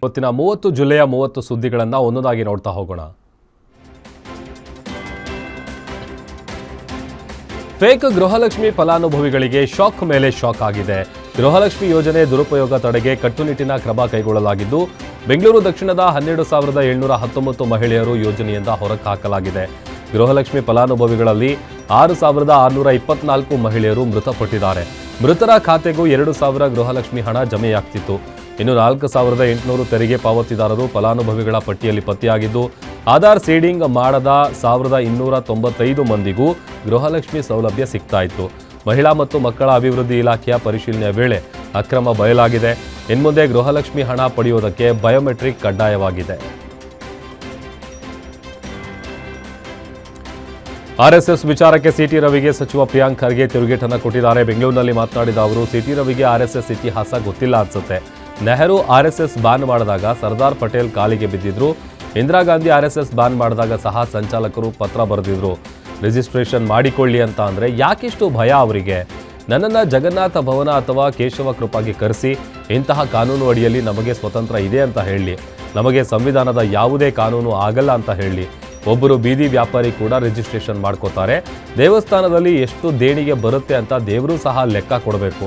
ಇವತ್ತಿನ 30 ಜಿಲ್ಲೆಯ 30 ಸುದ್ದಿಗಳನ್ನು ಒಂದೊಂದಾಗಿ ನೋಡ್ತಾ ಹೋಗೋಣ. ಫೇಕ್ ಗೃಹಲಕ್ಷ್ಮಿ ಫಲಾನುಭವಿಗಳಿಗೆ ಶಾಕ್ ಮೇಲೆ ಶಾಕ್ ಆಗಿದೆ. ಗೃಹಲಕ್ಷ್ಮಿ ಯೋಜನೆ ದುರುಪಯೋಗ ತಡೆಗೆ ಕಟ್ಟುನಿಟ್ಟಿನ ಕ್ರಮ ಕೈಗೊಳ್ಳಲಾಗಿದ್ದು, ಬೆಂಗಳೂರು ದಕ್ಷಿಣದ 12,719 ಮಹಿಳೆಯರು ಯೋಜನೆಯಿಂದ ಹೊರಹಾಕಲಾಗಿದೆ. ಗೃಹಲಕ್ಷ್ಮಿ ಫಲಾನುಭವಿಗಳಲ್ಲಿ 6,624 ಮಹಿಳೆಯರು ಮೃತಪಟ್ಟಿದ್ದಾರೆ. ಮೃತರ ಖಾತೆಗೂ 2,000 ಗೃಹಲಕ್ಷ್ಮಿ ಹಣ ಜಮೆಯಾಗ್ತಿತ್ತು. ಇನ್ನು 4,800 ತೆರಿಗೆ ಪಾವತಿದಾರರು ಫಲಾನುಭವಿಗಳ ಪಟ್ಟಿಯಲ್ಲಿ ಪತ್ತೆಯಾಗಿದ್ದು, ಆಧಾರ್ ಸೀಡಿಂಗ್ ಮಾಡದ 1,295 ಮಂದಿಗೂ ಗೃಹಲಕ್ಷ್ಮಿ ಸೌಲಭ್ಯ ಸಿಗ್ತಾ ಇತ್ತು. ಮಹಿಳಾ ಮತ್ತು ಮಕ್ಕಳ ಅಭಿವೃದ್ಧಿ ಇಲಾಖೆಯ ಪರಿಶೀಲನೆಯ ವೇಳೆ ಅಕ್ರಮ ಬಯಲಾಗಿದೆ. ಇನ್ಮುಂದೆ ಗೃಹಲಕ್ಷ್ಮಿ ಹಣ ಪಡೆಯುವುದಕ್ಕೆ ಬಯೋಮೆಟ್ರಿಕ್ ಕಡ್ಡಾಯವಾಗಿದೆ. ಆರ್ಎಸ್ಎಸ್ ವಿಚಾರಕ್ಕೆ ಸಿಟಿ ರವಿಗೆ ಸಚಿವ ಪ್ರಿಯಾಂಕ್ ಖರ್ಗೆ ತಿರುಗೇಟನ್ನು ಕೊಟ್ಟಿದ್ದಾರೆ. ಬೆಂಗಳೂರಿನಲ್ಲಿ ಮಾತನಾಡಿದ ಅವರು, ಸಿಟಿ ರವಿಗೆ ಆರ್ಎಸ್ಎಸ್ ಇತಿಹಾಸ ಗೊತ್ತಿಲ್ಲ ಅನ್ಸುತ್ತೆ. ನೆಹರು ಆರ್ಎಸ್ಎಸ್ ಬ್ಯಾನ್ ಮಾಡಿದಾಗ ಸರ್ದಾರ್ ಪಟೇಲ್ ಕಾಲಿಗೆ ಬಿದ್ದಿದ್ರು. ಇಂದಿರಾ ಗಾಂಧಿ ಆರ್ಎಸ್ಎಸ್ ಬ್ಯಾನ್ ಮಾಡಿದಾಗ ಸಹ ಸಂಚಾಲಕರು ಪತ್ರ ಬರೆದಿದ್ರು. ರಿಜಿಸ್ಟ್ರೇಷನ್ ಮಾಡಿಕೊಳ್ಳಿ ಅಂತ ಅಂದರೆ ಯಾಕೆಷ್ಟು ಭಯ ಅವರಿಗೆ? ನನ್ನನ್ನು ಜಗನ್ನಾಥ ಭವನ ಅಥವಾ ಕೇಶವ ಕೃಪಾಗೆ ಕರೆಸಿ ಇಂತಹ ಕಾನೂನು ಅಡಿಯಲ್ಲಿ ನಮಗೆ ಸ್ವತಂತ್ರ ಇದೆ ಅಂತ ಹೇಳಿ, ನಮಗೆ ಸಂವಿಧಾನದ ಯಾವುದೇ ಕಾನೂನು ಆಗಲ್ಲ ಅಂತ ಹೇಳಿ. ಒಬ್ಬರು ಬೀದಿ ವ್ಯಾಪಾರಿ ಕೂಡ ರಿಜಿಸ್ಟ್ರೇಷನ್ ಮಾಡ್ಕೋತಾರೆ. ದೇವಸ್ಥಾನದಲ್ಲಿ ಎಷ್ಟು ದೇಣಿಗೆ ಬರುತ್ತೆ ಅಂತ ದೇವರು ಸಹ ಲೆಕ್ಕ ಕೊಡಬೇಕು.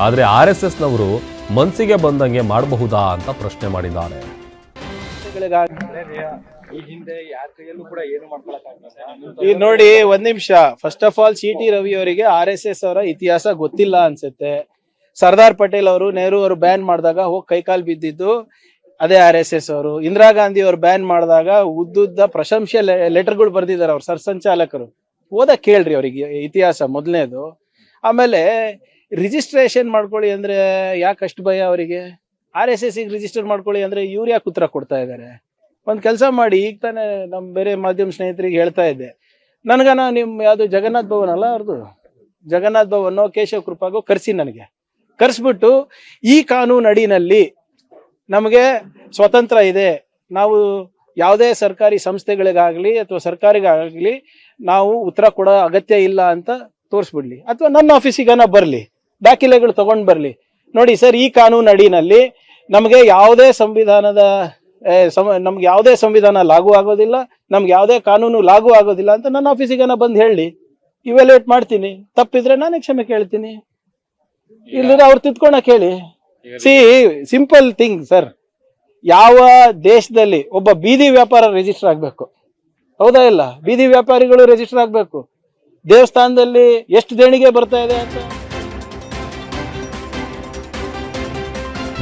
ಆದರೆ RSSನವರು ಮನಸ್ಸಿಗೆ ಬಂದಂಗೆ ಮಾಡಬಹುದಾ ಅಂತ ಪ್ರಶ್ನೆ ಮಾಡಿದ್ದಾರೆ. ಈಗ ನೋಡಿ, ಒಂದ್ ನಿಮಿಷ. First of all city Ravi ಅವರಿಗೆ RSS ಅವರ ಇತಿಹಾಸ ಗೊತ್ತಿಲ್ಲ ಅನ್ಸುತ್ತೆ. ಸರ್ದಾರ್ ಪಟೇಲ್ ಅವರು, ನೆಹರು ಅವರು ಬ್ಯಾನ್ ಮಾಡಿದಾಗ ಹೋಗಿ ಕೈಕಾಲು ಬಿದ್ದಿದ್ದು ಅದೇ RSS ಅವರು. ಇಂದಿರಾ ಗಾಂಧಿ ಅವರು ಬ್ಯಾನ್ ಮಾಡಿದಾಗ ಉದ್ದುದ್ದ ಪ್ರಶಂಸೆ ಲೆಟರ್ಗಳು ಬರ್ದಿದ್ದಾರೆ ಅವ್ರು ಸರ್ಸಂಚಾಲಕರು. ಓದಕ್ ಕೇಳ್ರಿ ಅವ್ರಿಗೆ ಇತಿಹಾಸ ಮೊದಲನೇದು. ಆಮೇಲೆ ರಿಜಿಸ್ಟ್ರೇಷನ್ ಮಾಡ್ಕೊಳ್ಳಿ ಅಂದ್ರೆ ಯಾಕಷ್ಟು ಭಯ ಅವರಿಗೆ? RSS ರಿಜಿಸ್ಟರ್ ಮಾಡ್ಕೊಳ್ಳಿ ಅಂದ್ರೆ ಇವ್ರು ಯಾಕೆ ಉತ್ತರ ಕೊಡ್ತಾ ಇದ್ದಾರೆ? ಒಂದ್ ಕೆಲಸ ಮಾಡಿ, ಈಗ ತಾನೇ ನಮ್ ಬೇರೆ ಮಾಧ್ಯಮ ಸ್ನೇಹಿತರಿಗೆ ಹೇಳ್ತಾ ಇದ್ದೆ, ನನ್ಗನ ನಿಮ್ ಯಾವ್ದು ಜಗನ್ನಾಥ್ ಭವನ್ ಅಲ್ಲ ಅವ್ರದ್ದು, ಜಗನ್ನಾಥ್ ಭವನ್ ಕೇಶವ ಕೃಪಾಗೋ ಕರ್ಸಿ, ನನಗೆ ಕರ್ಸ್ಬಿಟ್ಟು ಈ ಕಾನೂನು ಅಡಿನಲ್ಲಿ ನಮಗೆ ಸ್ವತಂತ್ರ ಇದೆ, ನಾವು ಯಾವುದೇ ಸರ್ಕಾರಿ ಸಂಸ್ಥೆಗಳಿಗಾಗ್ಲಿ ಅಥವಾ ಸರ್ಕಾರಿಗಾಗ್ಲಿ ನಾವು ಉತ್ತರ ಕೊಡೋ ಅಗತ್ಯ ಇಲ್ಲ ಅಂತ ತೋರಿಸ್ಬಿಡ್ಲಿ. ಅಥವಾ ನನ್ನ ಆಫೀಸಿಗನ ಬರ್ಲಿ, ದಾಖಲೆಗಳು ತಗೊಂಡ್ ಬರ್ಲಿ. ನೋಡಿ ಸರ್, ಈ ಕಾನೂನು ಅಡಿನಲ್ಲಿ ನಮಗೆ ಯಾವುದೇ ನಮ್ಗೆ ಯಾವುದೇ ಸಂವಿಧಾನ ಲಾಗೂ ಆಗೋದಿಲ್ಲ, ನಮ್ಗೆ ಯಾವುದೇ ಕಾನೂನು ಲಾಗೂ ಆಗೋದಿಲ್ಲ ಅಂತ ನನ್ನ ಆಫೀಸಿಗನ ಬಂದು ಹೇಳಿ, ಇವ್ಯಾಲ್ಯೂಯೇಟ್ ಮಾಡ್ತೀನಿ. ತಪ್ಪಿದ್ರೆ ನಾನೇ ಕ್ಷಮೆ ಕೇಳ್ತೀನಿ, ಇಲ್ಲದ್ರೆ ಅವ್ರು ತಿದ್ಕೊಳಕ್ ಹೇಳಿ. Simple thing sir. ಯಾವ ದೇಶದಲ್ಲಿ ಒಬ್ಬ ಬೀದಿ ವ್ಯಾಪಾರ ರಿಜಿಸ್ಟರ್ ಆಗ್ಬೇಕು? ಹೌದಾ ಇಲ್ಲ? ಬೀದಿ ವ್ಯಾಪಾರಿಗಳು ರಿಜಿಸ್ಟರ್ ಆಗ್ಬೇಕು. ದೇವಸ್ಥಾನದಲ್ಲಿ ಎಷ್ಟು ದೇಣಿಗೆ ಬರ್ತಾ ಇದೆ ಅಂತ.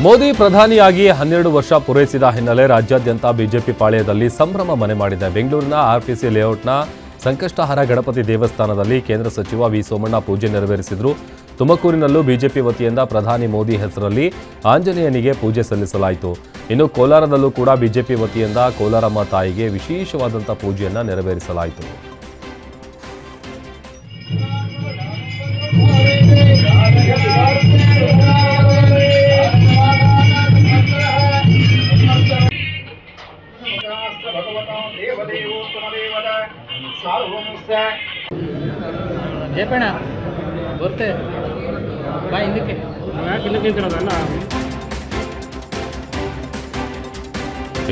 ಮೋದಿ ಪ್ರಧಾನಿಯಾಗಿ 12 ವರ್ಷ ಪೂರೈಸಿದ ಹಿನ್ನೆಲೆ ರಾಜ್ಯಾದ್ಯಂತ ಬಿಜೆಪಿ ಪಾಳ್ಯದಲ್ಲಿ ಸಂಭ್ರಮ ಮನೆ ಮಾಡಿದೆ. ಬೆಂಗಳೂರಿನ RPC ಲೇಔಟ್ನ ಸಂಕಷ್ಟಹರ ಗಣಪತಿ ದೇವಸ್ಥಾನದಲ್ಲಿ ಕೇಂದ್ರ ಸಚಿವ ವಿ ಸೋಮಣ್ಣ ಪೂಜೆ ನೆರವೇರಿಸಿದರು. ತುಮಕೂರಿನಲ್ಲೂ ಬಿಜೆಪಿ ವತಿಯಿಂದ ಪ್ರಧಾನಿ ಮೋದಿ ಹೆಸರಲ್ಲಿ ಆಂಜನೇಯನಿಗೆ ಪೂಜೆ ಸಲ್ಲಿಸಲಾಯಿತು. ಇನ್ನು ಕೋಲಾರದಲ್ಲೂ ಕೂಡ ಬಿಜೆಪಿ ವತಿಯಿಂದ ಕೋಲಾರಮ್ಮ ತಾಯಿಗೆ ವಿಶೇಷವಾದಂಥ ಪೂಜೆಯನ್ನು ನೆರವೇರಿಸಲಾಯಿತು.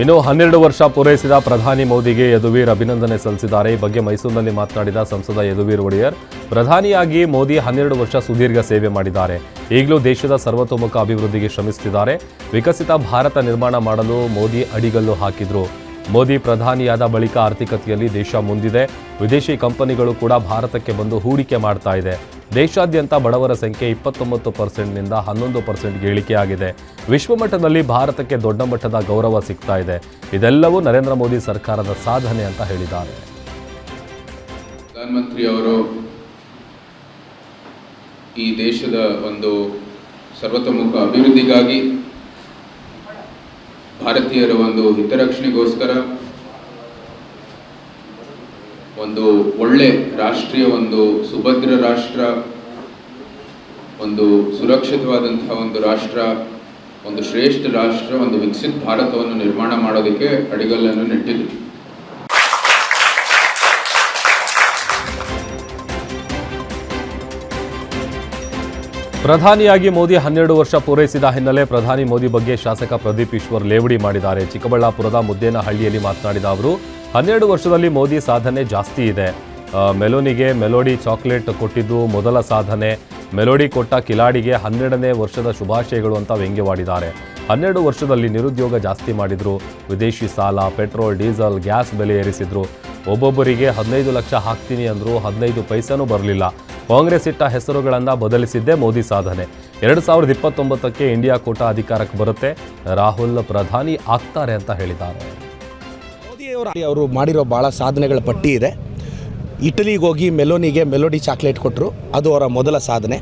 ಇನ್ನು 12 ವರ್ಷ ಪೂರೈಸಿದ ಪ್ರಧಾನಿ ಮೋದಿಗೆ ಯದುವೀರ್ ಅಭಿನಂದನೆ ಸಲ್ಲಿಸಿದ್ದಾರೆ. ಈ ಬಗ್ಗೆ ಮೈಸೂರಿನಲ್ಲಿ ಮಾತನಾಡಿದ ಸಂಸದ ಯದುವೀರ್ ಒಡೆಯರ್, ಪ್ರಧಾನಿಯಾಗಿ ಮೋದಿ 12 ವರ್ಷ ಸುದೀರ್ಘ ಸೇವೆ ಮಾಡಿದ್ದಾರೆ. ಈಗಲೂ ದೇಶದ ಸರ್ವತೋಮುಖ ಅಭಿವೃದ್ಧಿಗೆ ಶ್ರಮಿಸುತ್ತಿದ್ದಾರೆ. ವಿಕಸಿತ ಭಾರತ ನಿರ್ಮಾಣ ಮಾಡಲು ಮೋದಿ ಅಡಿಗಲ್ಲು ಹಾಕಿದ್ರು. ಮೋದಿ ಪ್ರಧಾನಿಯಾದ ಬಳಿಕ ಆರ್ಥಿಕತೆಯಲ್ಲಿ ದೇಶ ಮುಂದಿದೆ. ವಿದೇಶಿ ಕಂಪನಿಗಳು ಕೂಡ ಭಾರತಕ್ಕೆ ಬಂದು ಹೂಡಿಕೆ ಮಾಡ್ತಾ ಇದೆ. ದೇಶಾದ್ಯಂತ ಬಡವರ ಸಂಖ್ಯೆ 29%ನಿಂದ 11%ಗೆ ಇಳಿಕೆಯಾಗಿದೆ. ವಿಶ್ವಮಟ್ಟದಲ್ಲಿ ಭಾರತಕ್ಕೆ ದೊಡ್ಡ ಮಟ್ಟದ ಗೌರವ ಸಿಗ್ತಾ ಇದೆ. ಇದೆಲ್ಲವೂ ನರೇಂದ್ರ ಮೋದಿ ಸರ್ಕಾರದ ಸಾಧನೆ ಅಂತ ಹೇಳಿದ್ದಾರೆ. ಪ್ರಧಾನಮಂತ್ರಿ ಅವರು ಈ ದೇಶದ ಒಂದು ಸರ್ವತೋಮುಖ ಅಭಿವೃದ್ಧಿಗಾಗಿ, ಭಾರತೀಯರ ಒಂದು ಹಿತರಕ್ಷಣೆಗೋಸ್ಕರ ಒಂದು ಒಳ್ಳೆ ರಾಷ್ಟ್ರೀಯ, ಒಂದು ಸುಭದ್ರ ರಾಷ್ಟ್ರ, ಒಂದು ಸುರಕ್ಷಿತವಾದಂತಹ ಒಂದು ರಾಷ್ಟ್ರ, ಒಂದು ಶ್ರೇಷ್ಠ ರಾಷ್ಟ್ರ, ಒಂದು ವಿಕಸಿತ ಭಾರತವನ್ನು ನಿರ್ಮಾಣ ಮಾಡೋದಕ್ಕೆ ಅಡಿಗಲ್ಲನ್ನು ನೆಟ್ಟಿದ್ರು. ಪ್ರಧಾನಿಯಾಗಿ ಮೋದಿ 12 ವರ್ಷ ಪೂರೈಸಿದ ಹಿನ್ನೆಲೆ ಪ್ರಧಾನಿ ಮೋದಿ ಬಗ್ಗೆ ಶಾಸಕ ಪ್ರದೀಪ್ ಈಶ್ವರ್ ಲೇವಡಿ ಮಾಡಿದ್ದಾರೆ. ಚಿಕ್ಕಬಳ್ಳಾಪುರದ ಮುದ್ದೇನಹಳ್ಳಿಯಲ್ಲಿ ಮಾತನಾಡಿದ ಅವರು 12 ವರ್ಷದಲ್ಲಿ ಮೋದಿ ಸಾಧನೆ ಜಾಸ್ತಿ ಇದೆ. ಮೆಲೋನಿಗೆ ಮೆಲೋಡಿ ಚಾಕ್ಲೇಟ್ ಕೊಟ್ಟಿದ್ದು ಮೊದಲ ಸಾಧನೆ. ಮೆಲೋಡಿ ಕೊಟ್ಟ ಕಿಲಾಡಿಗೆ 12ನೇ ವರ್ಷದ ಶುಭಾಶಯಗಳು ಅಂತ ವ್ಯಂಗ್ಯವಾಡಿದ್ದಾರೆ. 12 ವರ್ಷದಲ್ಲಿ ನಿರುದ್ಯೋಗ ಜಾಸ್ತಿ ಮಾಡಿದ್ರು. ವಿದೇಶಿ ಸಾಲ, ಪೆಟ್ರೋಲ್, ಡೀಸೆಲ್, ಗ್ಯಾಸ್ ಬೆಲೆ ಏರಿಸಿದ್ರು. ಒಬ್ಬೊಬ್ಬರಿಗೆ 15 ಲಕ್ಷ ಹಾಕ್ತೀನಿ ಅಂದ್ರು, 15 ಪೈಸೆನೂ ಬರಲಿಲ್ಲ. ಕಾಂಗ್ರೆಸ್ ಇಟ್ಟ ಹೆಸರುಗಳನ್ನು ಬದಲಿಸಿದ್ದೇ ಮೋದಿ ಸಾಧನೆ. 2029ಕ್ಕೆ ಇಂಡಿಯಾ ಕೂಟ ಅಧಿಕಾರಕ್ಕೆ ಬರುತ್ತೆ. ರಾಹುಲ್ ಪ್ರಧಾನಿ ಆಗ್ತಾರೆ ಅಂತ ಹೇಳಿದ್ದಾರೆ. ಅವರು ಮಾಡಿರೋ ಭಾಳ ಸಾಧನೆಗಳ ಪಟ್ಟಿ ಇದೆ. ಇಟಲಿಗೆ ಹೋಗಿ ಮೆಲೋನಿಗೆ ಮೆಲೋಡಿ ಚಾಕ್ಲೇಟ್ ಕೊಟ್ಟರು, ಅದು ಅವರ ಮೊದಲ ಸಾಧನೆ.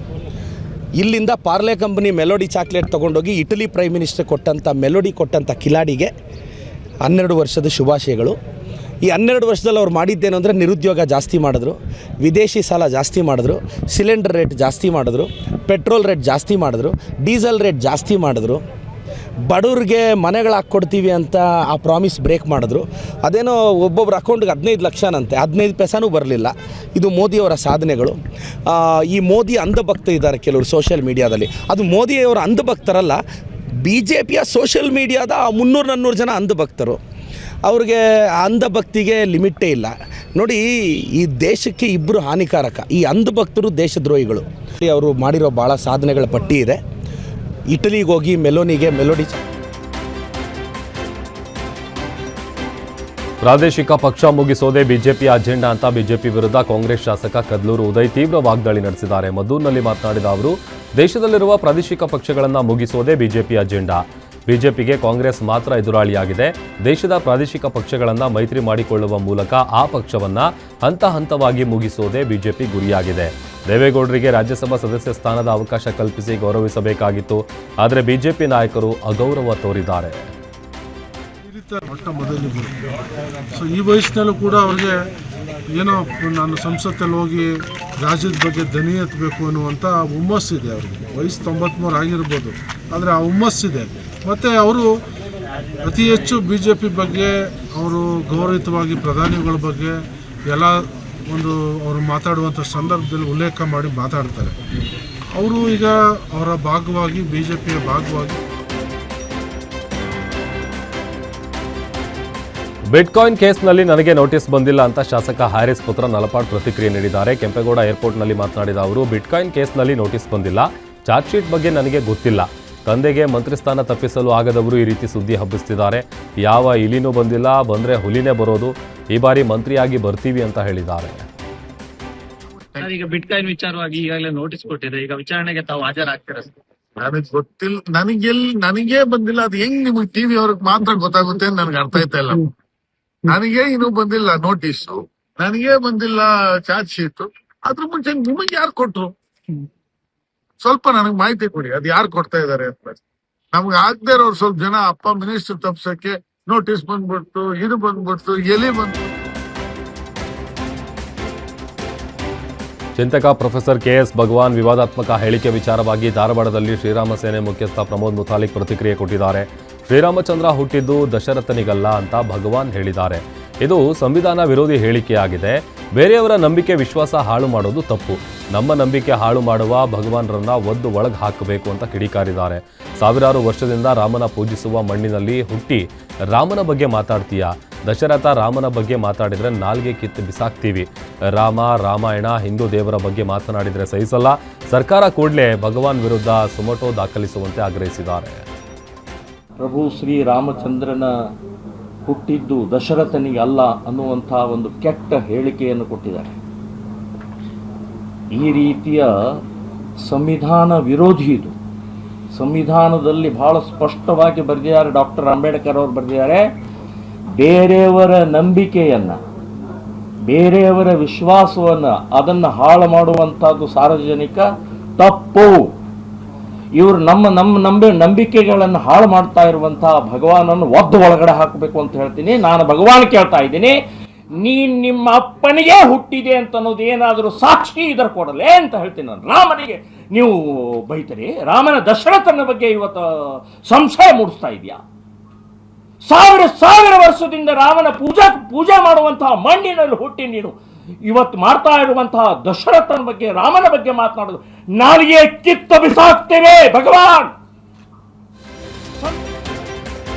ಇಲ್ಲಿಂದ ಪಾರ್ಲೆ ಕಂಪನಿ ಮೆಲೋಡಿ ಚಾಕ್ಲೇಟ್ ತೊಗೊಂಡೋಗಿ ಇಟಲಿ ಪ್ರೈಮ್ ಮಿನಿಸ್ಟರ್ ಕೊಟ್ಟಂಥ ಮೆಲೋಡಿ ಕೊಟ್ಟಂಥ ಕಿಲಾಡಿಗೆ 12 ವರ್ಷದ ಶುಭಾಶಯಗಳು. ಈ 12 ವರ್ಷದಲ್ಲಿ ಅವ್ರು ಮಾಡಿದ್ದೇನು ಅಂದರೆ ನಿರುದ್ಯೋಗ ಜಾಸ್ತಿ ಮಾಡಿದ್ರು, ವಿದೇಶಿ ಸಾಲ ಜಾಸ್ತಿ ಮಾಡಿದ್ರು, ಸಿಲಿಂಡರ್ ರೇಟ್ ಜಾಸ್ತಿ ಮಾಡಿದ್ರು, ಪೆಟ್ರೋಲ್ ರೇಟ್ ಜಾಸ್ತಿ ಮಾಡಿದ್ರು, ಡೀಸೆಲ್ ರೇಟ್ ಜಾಸ್ತಿ ಮಾಡಿದ್ರು, ಬಡವ್ರಿಗೆ ಮನೆಗಳು ಹಾಕ್ಕೊಡ್ತೀವಿ ಅಂತ ಆ ಪ್ರಾಮಿಸ್ ಬ್ರೇಕ್ ಮಾಡಿದ್ರು. ಅದೇನೋ ಒಬ್ಬೊಬ್ಬರ ಅಕೌಂಟ್ಗೆ 15 ಲಕ್ಷನಂತೆ, 15 ಪೈಸಾನೂ ಬರಲಿಲ್ಲ. ಇದು ಮೋದಿಯವರ ಸಾಧನೆಗಳು. ಈ ಮೋದಿ ಅಂಧಭಕ್ತ ಇದ್ದಾರೆ ಕೆಲವರು ಸೋಷಿಯಲ್ ಮೀಡಿಯಾದಲ್ಲಿ. ಅದು ಮೋದಿಯವರ ಅಂಧಭಕ್ತರಲ್ಲ, BJPಯ ಸೋಷಿಯಲ್ ಮೀಡಿಯಾದ 300-400 ಜನ ಅಂಧಭಕ್ತರು. ಅವ್ರಿಗೆ ಅಂಧಭಕ್ತಿಗೆ ಲಿಮಿಟೇ ಇಲ್ಲ. ನೋಡಿ, ಈ ದೇಶಕ್ಕೆ ಇಬ್ಬರು ಹಾನಿಕಾರಕ, ಈ ಅಂಧಭಕ್ತರು ದೇಶದ್ರೋಹಿಗಳು. ಅವರು ಮಾಡಿರೋ ಭಾಳ ಸಾಧನೆಗಳ ಪಟ್ಟಿ ಇದೆ. ಇಟಲಿಗೆ ಹೋಗಿ ಮೆಲೋನಿಗೆ ಮೆಲೋಡಿ. ಪ್ರಾದೇಶಿಕ ಪಕ್ಷ ಮುಗಿಸೋದೇ ಬಿಜೆಪಿ ಅಜೆಂಡಾ ಅಂತ ಬಿಜೆಪಿ ವಿರುದ್ಧ ಕಾಂಗ್ರೆಸ್ ಶಾಸಕ ಕದ್ಲೂರು ಉದಯ್ ತೀವ್ರ ವಾಗ್ದಾಳಿ ನಡೆಸಿದ್ದಾರೆ. ಮದ್ದೂರಿನಲ್ಲಿ ಮಾತನಾಡಿದ ಅವರು, ದೇಶದಲ್ಲಿರುವ ಪ್ರಾದೇಶಿಕ ಪಕ್ಷಗಳನ್ನು ಮುಗಿಸೋದೇ ಬಿಜೆಪಿ ಅಜೆಂಡಾ. ಬಿಜೆಪಿಗೆ ಕಾಂಗ್ರೆಸ್ ಮಾತ್ರ ಎದುರಾಳಿಯಾಗಿದೆ. ದೇಶದ ಪ್ರಾದೇಶಿಕ ಪಕ್ಷಗಳನ್ನು ಮೈತ್ರಿ ಮಾಡಿಕೊಳ್ಳುವ ಮೂಲಕ ಆ ಪಕ್ಷವನ್ನು ಹಂತ ಹಂತವಾಗಿ ಮುಗಿಸೋದೇ ಬಿಜೆಪಿ ಗುರಿಯಾಗಿದೆ. ದೇವೇಗೌಡರಿಗೆ ರಾಜ್ಯಸಭಾ ಸದಸ್ಯ ಸ್ಥಾನದ ಅವಕಾಶ ಕಲ್ಪಿಸಿ ಗೌರವಿಸಬೇಕಾಗಿತ್ತು. ಆದರೆ ಬಿಜೆಪಿ ನಾಯಕರು ಅಗೌರವ ತೋರಿದ್ದಾರೆ. ಸೊ ಈ ವಯಸ್ಸಿನಲ್ಲೂ ಕೂಡ ಅವ್ರಿಗೆ ಏನೋ ನಾನು ಸಂಸತ್ತಲ್ಲಿ ಹೋಗಿ ರಾಜ್ಯದ ಬಗ್ಗೆ ದನಿ ಎತ್ತಬೇಕು ಅನ್ನುವಂಥ ಹುಮ್ಮಸ್ಸಿದೆ. ಅವ್ರಿಗೆ ವಯಸ್ಸು 93 ಆಗಿರ್ಬೋದು, ಆದರೆ ಆ ಹುಮ್ಮಸ್ಸಿದೆ. ಮತ್ತು ಅವರು ಅತಿ ಹೆಚ್ಚು BJP ಬಗ್ಗೆ ಅವರು ಗೌರವಿತವಾಗಿ ಪ್ರಧಾನಿಗಳ ಬಗ್ಗೆ ಎಲ್ಲ ಅವರು ಮಾತಾಡುವಂಥ ಸಂದರ್ಭದಲ್ಲಿ ಉಲ್ಲೇಖ ಮಾಡಿ ಮಾತಾಡ್ತಾರೆ. ಅವರು ಈಗ ಅವರ ಭಾಗವಾಗಿ BJPಯ ಭಾಗವಾಗಿ ಬಿಟ್ಕಾಯಿನ್ ಕೇಸ್ನಲ್ಲಿ ನನಗೆ ನೋಟಿಸ್ ಬಂದಿಲ್ಲ ಅಂತ ಶಾಸಕ ಹ್ಯಾರಿಸ್ ಪುತ್ರ ನಲಪಾಡ್ ಪ್ರತಿಕ್ರಿಯೆ ನೀಡಿದ್ದಾರೆ. ಕೆಂಪೇಗೌಡ ಏರ್ಪೋರ್ಟ್ನಲ್ಲಿ ಮಾತನಾಡಿದ ಅವರು, ಬಿಟ್ಕಾಯಿನ್ ಕೇಸ್ನಲ್ಲಿ ನೋಟಿಸ್ ಬಂದಿಲ್ಲ, ಚಾರ್ಜ್ ಶೀಟ್ ಬಗ್ಗೆ ನನಗೆ ಗೊತ್ತಿಲ್ಲ. ತಂದೆಗೆ ಮಂತ್ರಿ ಸ್ಥಾನ ತಪ್ಪಿಸಲು ಆಗದವರು ಈ ರೀತಿ ಸುದ್ದಿ ಹಬ್ಬಿಸ್ತಿದ್ದಾರೆ. ಯಾವ ಇಲಿನೂ ಬಂದಿಲ್ಲ, ಬಂದರೆ ಹುಲಿನೇ ಬರೋದು. ಈ ಬಾರಿ ಮಂತ್ರಿಯಾಗಿ ಬರ್ತೀವಿ ಅಂತ ಹೇಳಿದ್ದಾರೆ. ಈಗ ಬಿಟ್ಕಾಯಿನ್ ವಿಚಾರವಾಗಿ ಈಗಾಗಲೇ ನೋಟಿಸ್ ಕೊಟ್ಟಿದೆ, ಈಗ ವಿಚಾರಣೆಗೆ ತಾವು ಹಾಜರಾಗ್ತೀರಾ? ನನಗ್ ಗೊತ್ತಿಲ್ಲ, ನನಗೆ ಬಂದಿಲ್ಲ. ಅದು ಹೆಂಗ್ ನಿಮಗ್ ಟಿವಿ ಅವ್ರಿಗೆ ಮಾತ್ರ ಗೊತ್ತಾಗುತ್ತೆ ಅಂತ ನನಗೆ ಅರ್ಥ ಆಯ್ತಾ ಇಲ್ಲ. ನನಗೆ ಇನ್ನೂ ಬಂದಿಲ್ಲ ನೋಟಿಸ್, ನನಗೆ ಬಂದಿಲ್ಲ ಚಾರ್ಜ್ ಶೀಟ್. ಅದ್ರ ಮುಂಚೆ ನಿಮಗ್ ಯಾರು ಕೊಟ್ರು? ಸ್ವಲ್ಪ ನನಗ್ ಮಾಹಿತಿ ಕೊಡಿ, ಅದು ಯಾರು ಕೊಡ್ತಾ ಇದಾರೆ ಅಂತ. ನಮ್ಗೆ ಆಗದೆ ಇರೋರು ಸ್ವಲ್ಪ ಜನ ಅಪ್ಪ ಮಿನಿಸ್ಟರ್ ತಪ್ಸಕ್ಕೆ ನೋಟಿಸ್ ಬಂದ್ಬಿಡ್ತು, ಇದು ಬಂದ್ಬಿಡ್ತು, ಎಲ್ಲಿ ಬಂತು. ಚಿಂತಕ ಪ್ರೊಫೆಸರ್ KS ಭಗವಾನ್ ವಿವಾದಾತ್ಮಕ ಹೇಳಿಕೆ ವಿಚಾರವಾಗಿ ಧಾರವಾಡದಲ್ಲಿ ಶ್ರೀರಾಮ ಸೇನೆ ಮುಖ್ಯಸ್ಥ ಪ್ರಮೋದ್ ಮುತಾಲಿಕ್ ಪ್ರತಿಕ್ರಿಯೆ ಕೊಟ್ಟಿದ್ದಾರೆ. ಶ್ರೀರಾಮಚಂದ್ರ ಹುಟ್ಟಿದ್ದು ದಶರಥನಿಗಲ್ಲ ಅಂತ ಭಗವಾನ್ ಹೇಳಿದ್ದಾರೆ. ಇದು ಸಂವಿಧಾನ ವಿರೋಧಿ ಹೇಳಿಕೆಯಾಗಿದೆ. ಬೇರೆಯವರ ನಂಬಿಕೆ ವಿಶ್ವಾಸ ಹಾಳು ಮಾಡೋದು ತಪ್ಪು. ನಮ್ಮ ನಂಬಿಕೆ ಹಾಳು ಮಾಡುವ ಭಗವಾನ್ರನ್ನ ಒದ್ದು ಒಳಗೆ ಹಾಕಬೇಕು ಅಂತ ಕಿಡಿಕಾರಿದ್ದಾರೆ. ಸಾವಿರಾರು ವರ್ಷದಿಂದ ರಾಮನ ಪೂಜಿಸುವ ಮಣ್ಣಿನಲ್ಲಿ ಹುಟ್ಟಿ ರಾಮನ ಬಗ್ಗೆ ಮಾತಾಡ್ತೀಯಾ? ದಶರಥ ರಾಮನ ಬಗ್ಗೆ ಮಾತಾಡಿದರೆ ನಾಲ್ಗೆ ಕಿತ್ತು ಬಿಸಾಕ್ತೀವಿ. ರಾಮ, ರಾಮಾಯಣ, ಹಿಂದೂ ದೇವರ ಬಗ್ಗೆ ಮಾತನಾಡಿದರೆ ಸಹಿಸಲ್ಲ. ಸರ್ಕಾರ ಕೂಡಲೇ ಭಗವಾನ್ ವಿರುದ್ಧ ಸುಮೋಟೋ ದಾಖಲಿಸುವಂತೆ ಆಗ್ರಹಿಸಿದ್ದಾರೆ. ಪ್ರಭು ಶ್ರೀ ರಾಮಚಂದ್ರನ ಹುಟ್ಟಿದ್ದು ದಶರಥನಿಗೆ ಅಲ್ಲ ಅನ್ನುವಂಥ ಒಂದು ಕೆಟ್ಟ ಹೇಳಿಕೆಯನ್ನು ಕೊಟ್ಟಿದ್ದಾರೆ. ಈ ರೀತಿಯ ಸಂವಿಧಾನ ವಿರೋಧಿ ಇದು. ಸಂವಿಧಾನದಲ್ಲಿ ಬಹಳ ಸ್ಪಷ್ಟವಾಗಿ ಬರೆದಿದ್ದಾರೆ, ಡಾಕ್ಟರ್ ಅಂಬೇಡ್ಕರ್ ಅವರು ಬರೆದಿದ್ದಾರೆ, ಬೇರೆಯವರ ನಂಬಿಕೆಯನ್ನು, ಬೇರೆಯವರ ವಿಶ್ವಾಸವನ್ನು ಅದನ್ನು ಹಾಳು ಮಾಡುವಂಥದ್ದು ಸಾರ್ವಜನಿಕ ತಪ್ಪು. ಇವರು ನಮ್ಮ ನಂಬಿಕೆಗಳನ್ನು ಹಾಳು ಮಾಡ್ತಾ ಇರುವಂತಹ ಭಗವಾನನ್ನು ಒದ್ದು ಒಳಗಡೆ ಹಾಕಬೇಕು ಅಂತ ಹೇಳ್ತೀನಿ. ನಾನು ಭಗವಾನ್ ಕೇಳ್ತಾ ಇದ್ದೀನಿ, ನೀನ್ ನಿಮ್ಮ ಅಪ್ಪನಿಗೆ ಹುಟ್ಟಿದೆ ಅಂತ ಅನ್ನೋದು ಏನಾದರೂ ಸಾಕ್ಷಿ ಇದರ ಕೊಡಲೇ ಅಂತ ಹೇಳ್ತೀನಿ ನಾನು. ರಾಮನಿಗೆ ನೀವು ಬೈತರಿ, ರಾಮನ ದಶರಥನ ಬಗ್ಗೆ ಇವತ್ತು ಸಂಶಯ ಮೂಡಿಸ್ತಾ ಇದೆಯಾ? ಸಾವಿರ ವರ್ಷದಿಂದ ರಾಮನ ಪೂಜೆ ಮಾಡುವಂತಹ ಮಣ್ಣಿನಲ್ಲಿ ಹುಟ್ಟಿ ನೀನು ಇವತ್ತು ಮಾಡ್ತಾ ಇರುವಂತಹ ದಶರಥನ ಬಗ್ಗೆ, ರಾಮನ ಬಗ್ಗೆ ಮಾತನಾಡೋದು ನಾಲಿಗೆ ಕಿತ್ತು ಬಿಸಾಕ್ತೇವೆ ಭಗವಾನ್.